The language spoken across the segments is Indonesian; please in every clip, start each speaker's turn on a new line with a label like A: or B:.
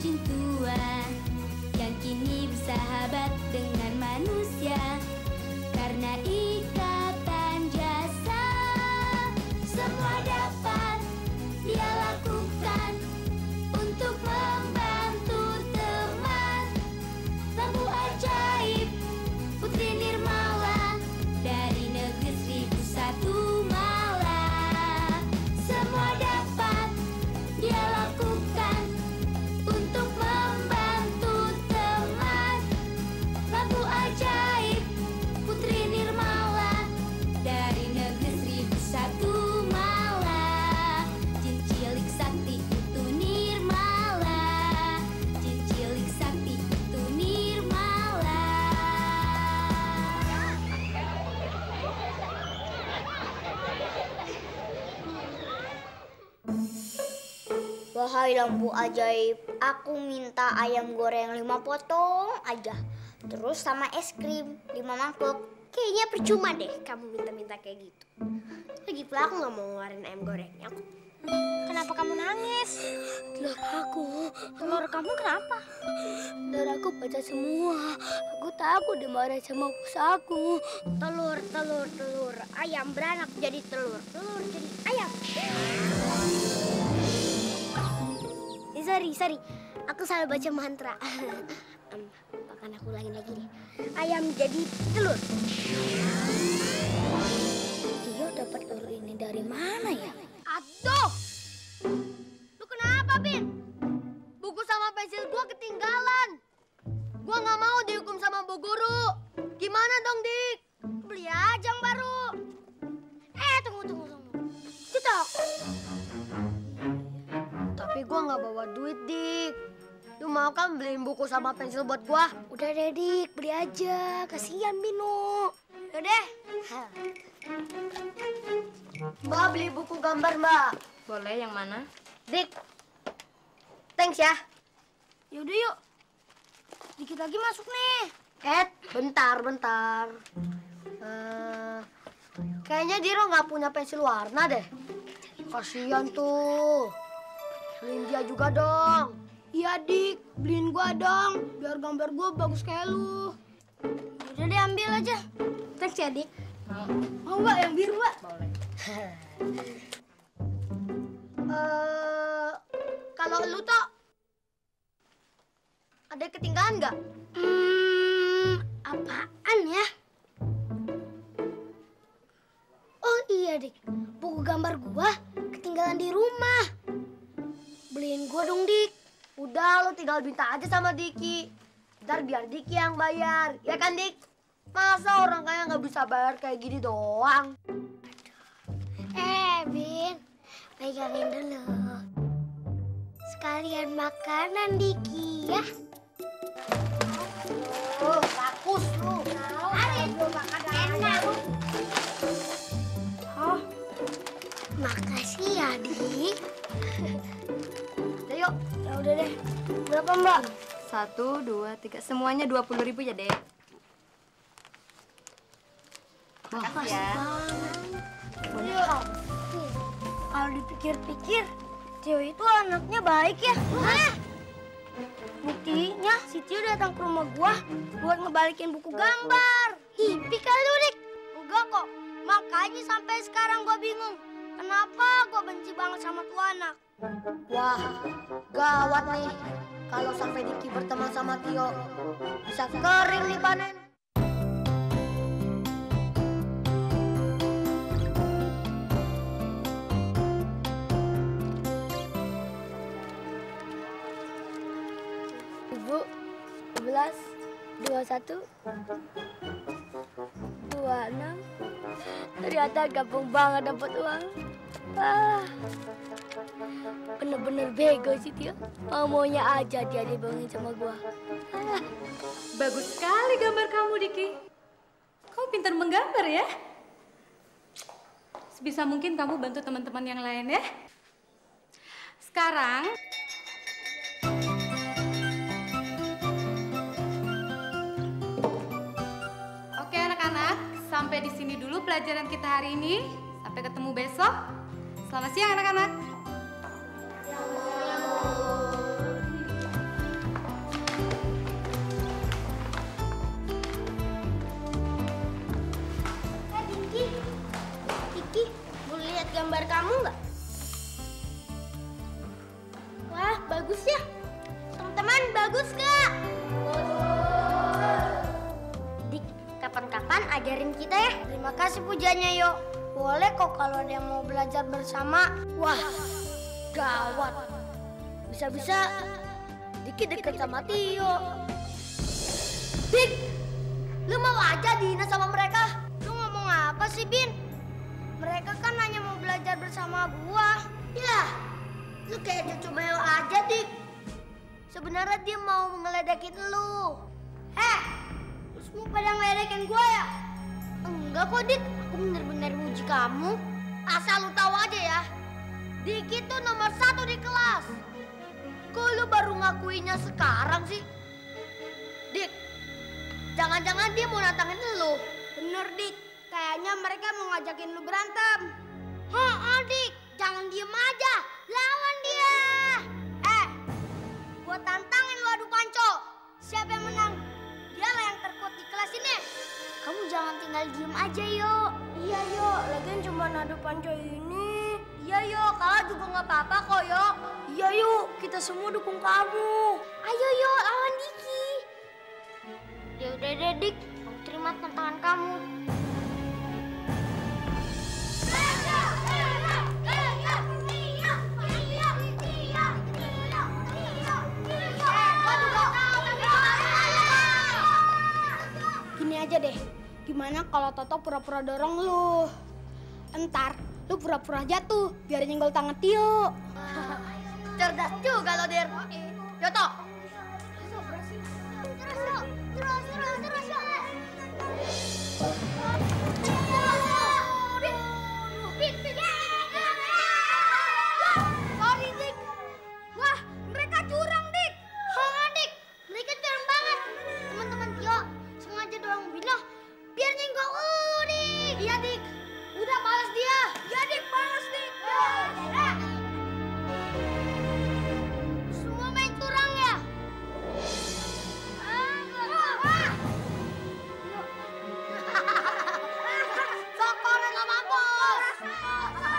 A: jin tua yang kini bersahabat dengan manusia karena ikatan jasa. Semua dapat dia lakukan untuk membantu teman. Bambu ajaib Putri Nirmala dari negeri 1001 malam. Semua dapat dia lakukan untuk membantu teman. Bambu ajaib Putri Nirmala dari negeri 1001 malam. Jin cilik sakti itu Nirmala. Jin cilik sakti itu Nirmala.
B: Wahai lampu ajaib, aku minta ayam goreng 5 potong aja. Terus sama es krim 5 mangkok.
C: Kayaknya percuma deh kamu minta-minta kayak gitu. Lagi pula aku nggak mau ngeluarin ayam gorengnya. Kenapa kamu nangis? Telur kamu kenapa?
B: Telur aku pecah semua. Aku takut dimarahin sama bos aku.
C: Telur. Ayam beranak jadi telur. Telur jadi ayam. Sorry. Aku salah baca mantra. Bahkan aku ulangin lagi deh. Ayam jadi telur.
B: Dia dapat telur ini dari mana ya?
C: Aduh! Lu kenapa, Bin? Buku sama pensil gua ketinggalan. Gua nggak mau dihukum sama Bu Guru. Gimana dong, Dik? Beli aja yang baru. Tunggu. Cetok. Tapi gua nggak bawa duit, Dik. Lu mau kan beliin buku sama pensil buat gua? Udah deh, Dik. Beli aja. Kasihan, Bino. Yaudah. Mbak, beli buku gambar, Mbak.
D: Boleh, yang mana?
C: Dik. Thanks ya. Yaudah yuk. Dikit lagi masuk nih. Bentar. Kayaknya Diro nggak punya pensil warna deh. Kasian tuh. Beliin dia juga dong. Iya, Dik. Beliin gua dong. Biar gambar gua bagus kayak lu. Udah deh, ambil aja. Thanks ya, Dik. Mau Mbak yang biru, Mbak?
D: Boleh.
C: Kalau lu Tok, ada ketinggalan nggak? Apaan ya? Oh iya, Dik. Buku gambar gua ketinggalan di rumah. Beliin gua dong, Dik. Udah, lu tinggal minta aja sama Diki. Ntar biar Diki yang bayar. Ya kan, Dik? Masa orang kaya nggak bisa bayar kayak gini doang? Bin, pegangin dulu. Sekalian makanan, Diki, ya. Rakus lu. Aduh, makanan enak. Oh, makasih ya, Dik. Ayo, ya udah deh. Berapa, Mbak?
D: 1, 2, 3. Semuanya 20.000 ya, Dek. Makasih ya.
C: Kalau dipikir-pikir, Tio itu anaknya baik ya. Hah? Buktinya si Tio datang ke rumah gua buat ngebalikin buku gambar. Hippie kali lu, Dik. Enggak kok. Makanya sampai sekarang gua bingung. Kenapa gua benci banget sama tuh anak? Wah, gawat nih. Kalau sampai Diki berteman sama Tio, bisa kering nih panen. Ibu, 11, 21, 26. Ternyata gampang banget dapat uang. Bener-bener bego sih Tio. Maunya aja dia dibohongin sama gua.
D: Bagus sekali gambar kamu, Diki. Kamu pintar menggambar ya? Sebisa mungkin kamu bantu teman-teman yang lain ya. Sekarang oke anak-anak, sampai di sini dulu pelajaran kita hari ini. Sampai ketemu besok. Selamat siang anak-anak.
C: gambar kamu nggak? Wah, bagus ya. Teman-teman, bagus nggak? Dik, kapan-kapan ajarin kita ya. Terima kasih pujanya, Yo. Boleh kok kalau ada yang mau belajar bersama. Wah, gawat. Bisa-bisa Diki deket sama Tio. Dik, lu mau aja dihina sama mereka? Lu ngomong apa sih, Bin? Mereka kan hanya mau belajar bersama gua. Ya, lu kayak cucu Meo aja, Dik. Sebenarnya dia mau ngeledekin lu. Lu semua pada ngeledekin gua ya? Enggak kok, Dik. Aku bener-bener muji kamu. Asal lu tahu aja ya, Diki tuh nomor 1 di kelas. Kok lu baru ngakuinya sekarang sih? Dik, jangan-jangan dia mau nantangin lu. Bener, Dik. Kayaknya mereka mau ngajakin lu berantem. Dik, jangan diem aja. Lawan dia. Gua tantangin lu adu panco. Siapa yang menang? Dialah yang terkuat di kelas ini. Kamu jangan tinggal diem aja, Yo. Iya, Yo. Lagian cuma adu panco ini. Iya, Yo. Kalah juga nggak apa-apa kok, Yo. Iya, Yo. Kita semua dukung kamu. Ayo, Yo. Lawan Diki. Ya udah deh, Dik. Aku terima tantangan kamu. Gini aja deh, gimana kalau Toto pura-pura dorong lu? Entar lu pura-pura jatuh biar nyenggol tangan Tio. Cerdas juga lo, Dir. Yoto. Sorry, Dik. Wah, mereka curang, Dik. Dik. Mereka curang banget. Teman-teman Tio sengaja dorong Bino biar nyenggol Dik. Iya, Dik. Udah balas dia. Iya, Dik. Balas, Dik. Semua main curang ya? Sokoran lo mampus.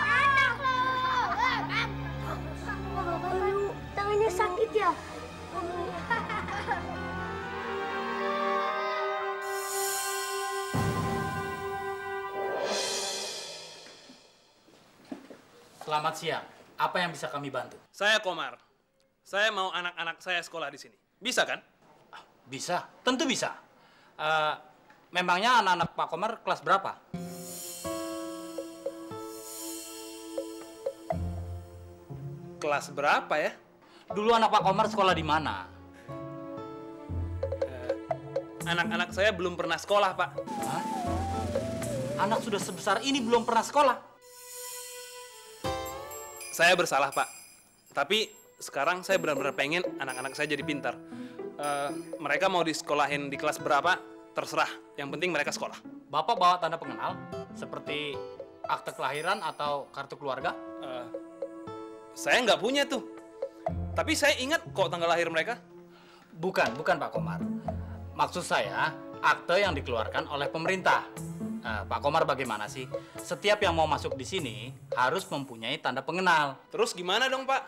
C: Enak lo. Aduh, tangannya sakit ya?
E: Selamat siang. Apa yang bisa kami bantu?
F: Saya Komar. Saya mau anak-anak saya sekolah di sini. Bisa kan?
E: Bisa, tentu bisa. Memangnya anak-anak Pak Komar kelas berapa?
F: Kelas berapa ya?
E: Dulu anak Pak Komar sekolah di mana?
F: Anak-anak saya belum pernah sekolah, Pak.
E: Hah? Anak sudah sebesar ini belum pernah sekolah?
F: Saya bersalah, Pak. Tapi sekarang saya benar-benar pengen anak-anak saya jadi pintar. Mereka mau disekolahin di kelas berapa, terserah. Yang penting mereka sekolah.
E: Bapak bawa tanda pengenal? Seperti akte kelahiran atau kartu keluarga?
F: Saya nggak punya tuh. Tapi saya ingat kok tanggal lahir mereka.
E: Bukan Pak Komar. Maksud saya, akte yang dikeluarkan oleh pemerintah. Pak Komar bagaimana sih? Setiap yang mau masuk di sini harus mempunyai tanda pengenal.
F: Terus gimana dong, Pak?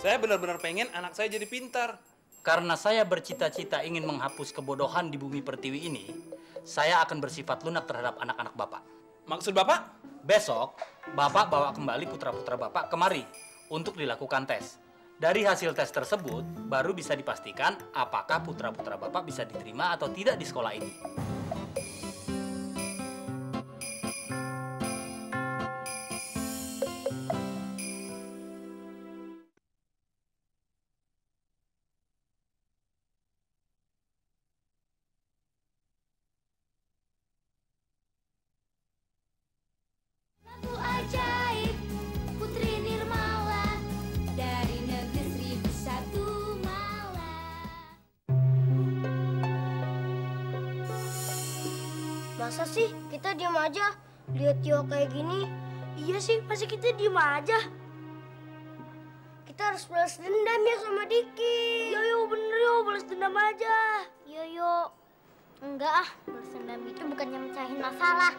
F: Saya benar-benar pengen anak saya jadi pintar.
E: Karena saya bercita-cita ingin menghapus kebodohan di bumi pertiwi ini, saya akan bersifat lunak terhadap anak-anak Bapak.
F: Maksud Bapak?
E: Besok, Bapak bawa kembali putra-putra Bapak kemari untuk dilakukan tes. Dari hasil tes tersebut, baru bisa dipastikan apakah putra-putra Bapak bisa diterima atau tidak di sekolah ini.
A: Lagu ajaib Putri Nirmala dari negeri 1001 Malang.
C: Masa sih kita diam aja lihat Tio kayak gini? Iya sih, masa kita diam aja? Kita harus balas dendam ya sama Diki. Yo, bener yo, balas dendam aja.
B: Yo, enggak balas dendam itu bukannya mecahin masalah,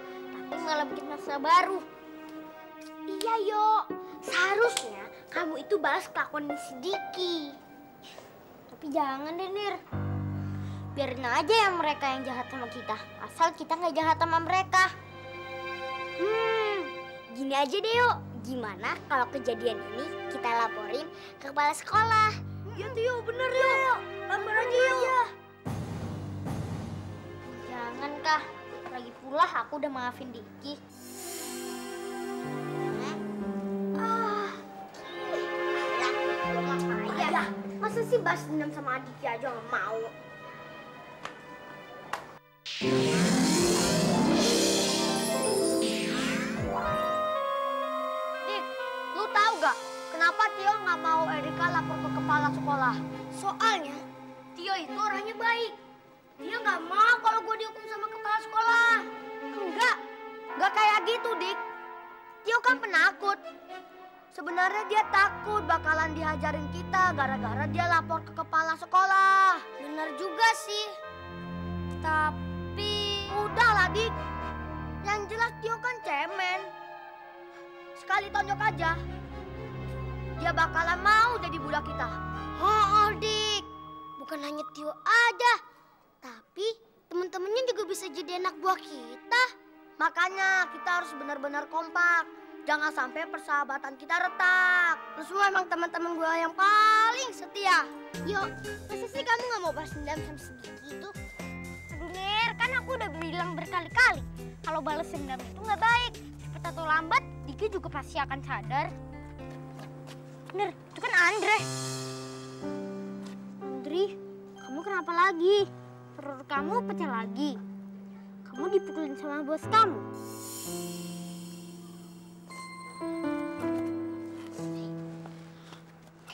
B: tapi malah bikin masalah baru.
C: Iya, Yo. Seharusnya kamu itu balas kelakuan si Diki. Tapi jangan deh, Nir. Biarin aja ya mereka yang jahat sama kita. Asal kita nggak jahat sama mereka. Gini aja deh, Yo. Gimana kalau kejadian ini kita laporin ke kepala sekolah? Iya tuh, Yo. Bener, Yo. Lapor aja, Yo. Jangan, Kah. Lagi pula aku udah maafin Diki. Iya, masa sih balas dendam sama Diki aja nggak mau? Dik, lu tahu gak kenapa Tio nggak mau Erika lapor ke kepala sekolah? Soalnya Tio itu orangnya baik. Dia nggak mau kalau gue dihukum sama kepala sekolah. Enggak kayak gitu, Dik. Tio kan penakut. Sebenarnya dia takut bakalan dihajarin kita gara-gara dia lapor ke kepala sekolah. Bener juga sih. Tapi udahlah, Dik. Yang jelas Tio kan cemen. Sekali tonjok aja, dia bakalan mau jadi budak kita. Oh, Dik. Bukan hanya Tio aja, tapi temen-temennya juga bisa jadi anak buah kita. Makanya kita harus benar-benar kompak. Jangan sampai persahabatan kita retak. Lu semua emang teman-teman gue yang paling setia. Yo, masa sih kamu nggak mau balas dendam sama si Diki itu? Aduh, Ner, kan aku udah bilang berkali-kali kalau balas dendam itu nggak baik. Cepat atau lambat, Diki juga pasti akan sadar. Ner, itu kan Andre. Andri, kamu kenapa lagi? Perut kamu pecah lagi. Kamu dipukulin sama bos kamu.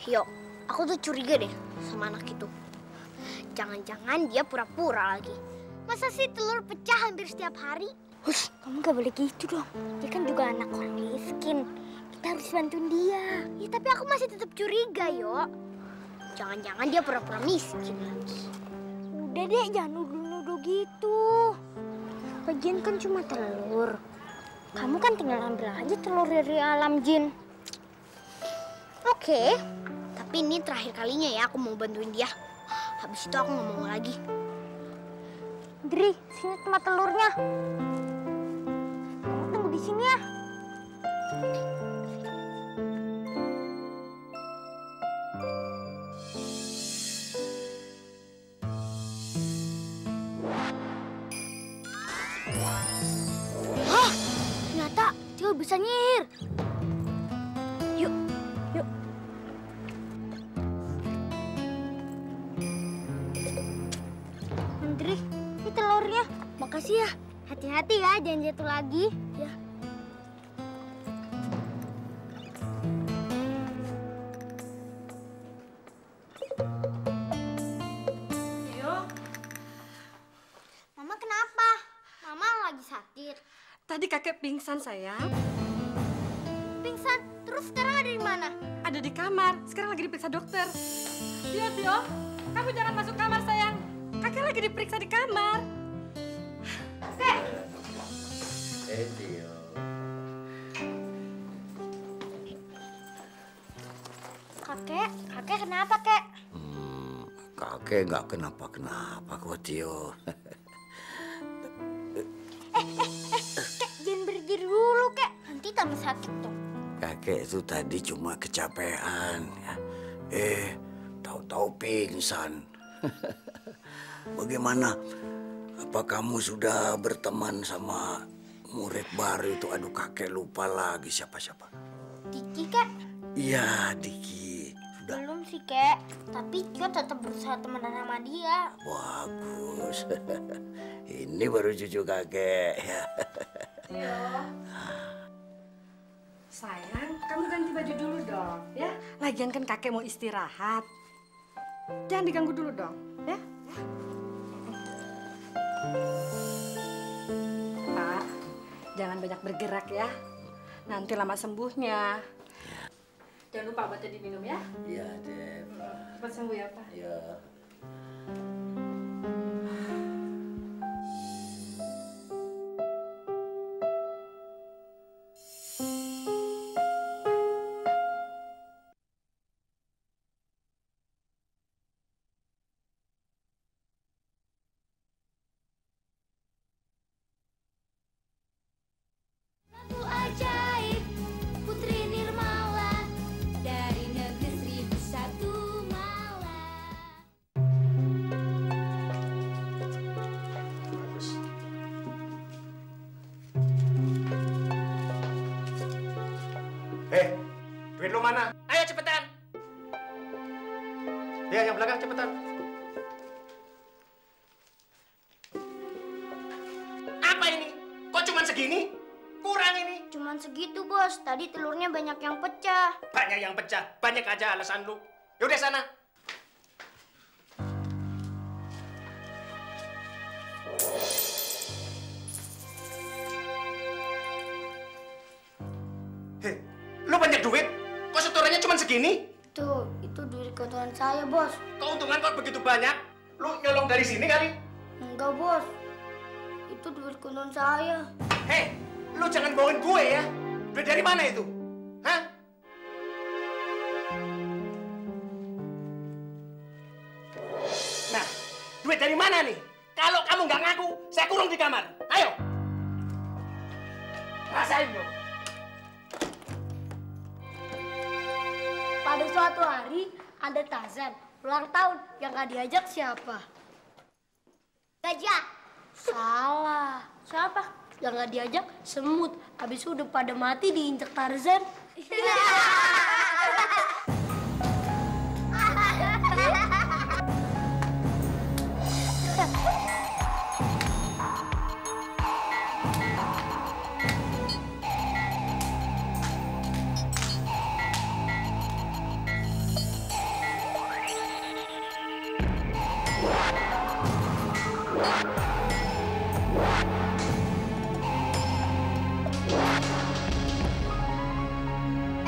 C: Yo, aku tuh curiga deh sama anak itu. Jangan-jangan dia pura-pura lagi. Masa sih telur pecah hampir setiap hari? Hush, kamu gak boleh gitu dong. Dia kan juga anak orang miskin. Kita harus bantuin dia. Ya, tapi aku masih tetap curiga, Yo. Jangan-jangan dia pura-pura miskin lagi. Udah deh, jangan nuduh-nuduh gitu. Lagian kan cuma telur. Kamu kan tinggal ambil aja telur dari alam jin. Oke, tapi ini terakhir kalinya ya aku mau bantuin dia. Habis itu aku nggak mau lagi. Dri, sini tempat telurnya. Kamu tunggu di sini ya. Hah, ternyata Tio bisa nyihir. Yuk, yuk. Andri, ini telurnya. Makasih ya. Hati-hati ya, jangan jatuh lagi. Ya. Mama kenapa? Mama lagi sakit.
G: Tadi kakek pingsan, sayang.
C: Pingsan, terus sekarang ada di mana?
G: Ada di kamar. Sekarang lagi diperiksa dokter. Tio, kamu jangan masuk kamar, sayang. Kakek lagi diperiksa di kamar.
C: Kek,
H: Tio.
C: kakek kenapa, Kek?
H: Kakek nggak kenapa-kenapa kok, Tio.
C: Kek, jangan berdiri dulu, Kek. Nanti tambah sakit dong.
H: Kakek itu tadi cuma kecapean. Ya. Tahu-tahu pingsan. Bagaimana? Apa kamu sudah berteman sama murid baru itu? Aduh, kakek lupa lagi siapa-siapa.
C: Diki, Kek?
H: Iya, Diki. Sudah.
C: Belum sih, Kek. Tapi Tio tetap berusaha temenan sama dia.
H: Bagus. Ini baru cucu kakek. Ya.
G: Tio. Sayang, kamu ganti baju dulu dong, ya. Lagian kan kakek mau istirahat. Jangan diganggu dulu dong, ya. Pak, jangan banyak bergerak ya. Nanti lama sembuhnya. Jangan lupa obatnya diminum ya.
H: Iya, Dep.
G: Cepat sembuh ya, Pak.
H: Iya.
I: cepetan. Apa ini? Kok cuman segini? Kurang ini.
B: Cuman segitu, Bos. Tadi telurnya banyak yang pecah.
I: Banyak yang pecah. Banyak aja alasan lu. Yaudah sana. Hei, lu banyak duit? Kok setorannya cuma segini?
C: Itu duit keuntungan saya, Bos.
I: Keuntungan kok begitu banyak? Lu nyolong dari sini kali?
C: Enggak, Bos. Itu duit keuntungan saya.
I: Hei, lu jangan bohongin gue ya. Duit dari mana itu? Hah? Nah, duit dari mana nih? Kalau kamu nggak ngaku, saya kurung di kamar. Ayo. Rasain dong.
C: Pada suatu hari ada Tarzan ulang tahun, yang gak diajak siapa?
B: Gajah.
C: Salah. Siapa? Yang gak diajak semut. Habis itu udah pada mati diinjek Tarzan.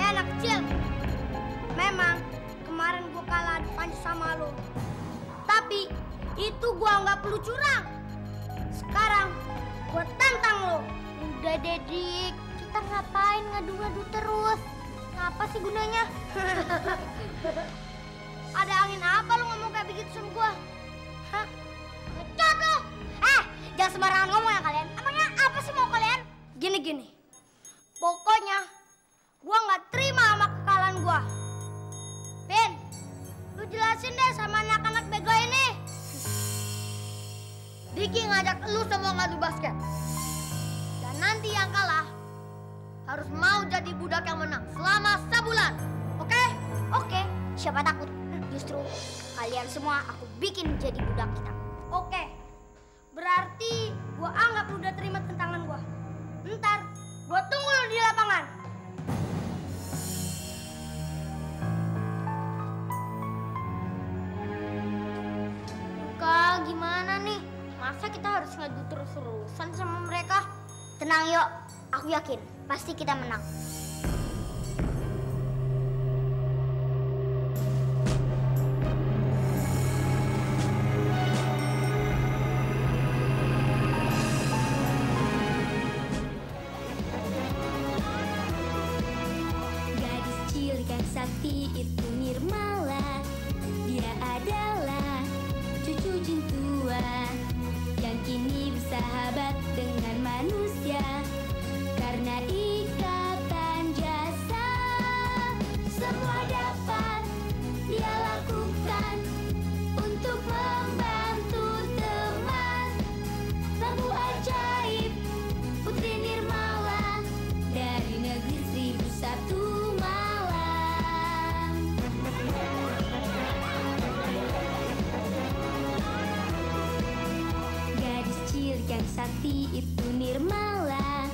C: Anak kecil, memang kemarin gua kalah adu pancing sama lo. Tapi itu gua nggak perlu curang. Sekarang gua tantang lo.
B: Udah, Dedik. Kita ngapain ngadu-ngadu terus? Apa sih gunanya?
C: Ada angin apa lo ngomong kayak begitu sama gua? Hah?
B: Ngecat lo. Jangan sembarangan ngomong ya kalian. Emangnya apa sih mau kalian?
C: Gini. Pokoknya gua nggak terima sama kekalahan gua. Ben, lu jelasin deh sama anak-anak bego ini. Diki ngajak lu semua ngadu basket. Dan nanti yang kalah harus mau jadi budak yang menang selama sebulan. Oke?
B: Oke, siapa takut? Justru kalian semua aku bikin jadi budak kita.
C: Oke. Berarti gua anggap lu udah terima tantangan gua. Ntar gua tunggu lu di lapangan.
B: Kak, gimana nih? Masa kita harus ngadu terus-terusan sama mereka? Tenang yuk, aku yakin pasti kita menang.
A: Gadis cilik yang sakti itu Nirmala. Dia adalah cucu jin tua yang kini bersahabat dengan manusia karena ikatan jasa. Semua dapat dia lakukan untuk membantu teman. Bambu ajaib Putri Nirmala dari negeri 1001 malam. Gadis cilik yang sakti itu Nirmala.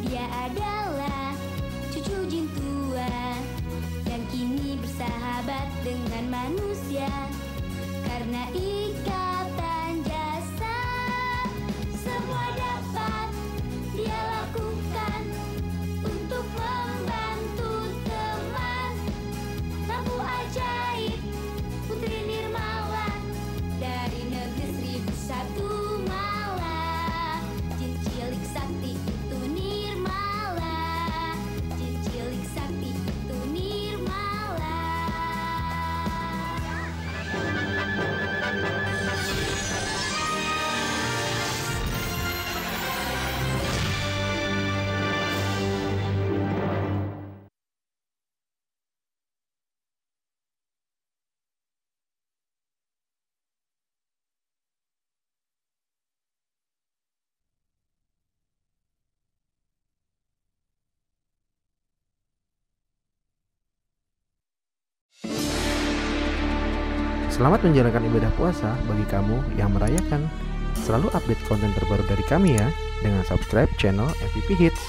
A: Dia adalah cucu jin tua yang kini bersahabat dengan manusia karena ikatan jasa. Semua dapat dia lakukan untuk membantu teman. Lampu ajaib Putri Nirmala dari negeri 1001 malam. Jin cilik sakti itu Nirmala. Jin cilik sakti itu Nirmala.
J: Selamat menjalankan ibadah puasa bagi kamu yang merayakan. Selalu update konten terbaru dari kami ya, dengan subscribe channel MVP Hits.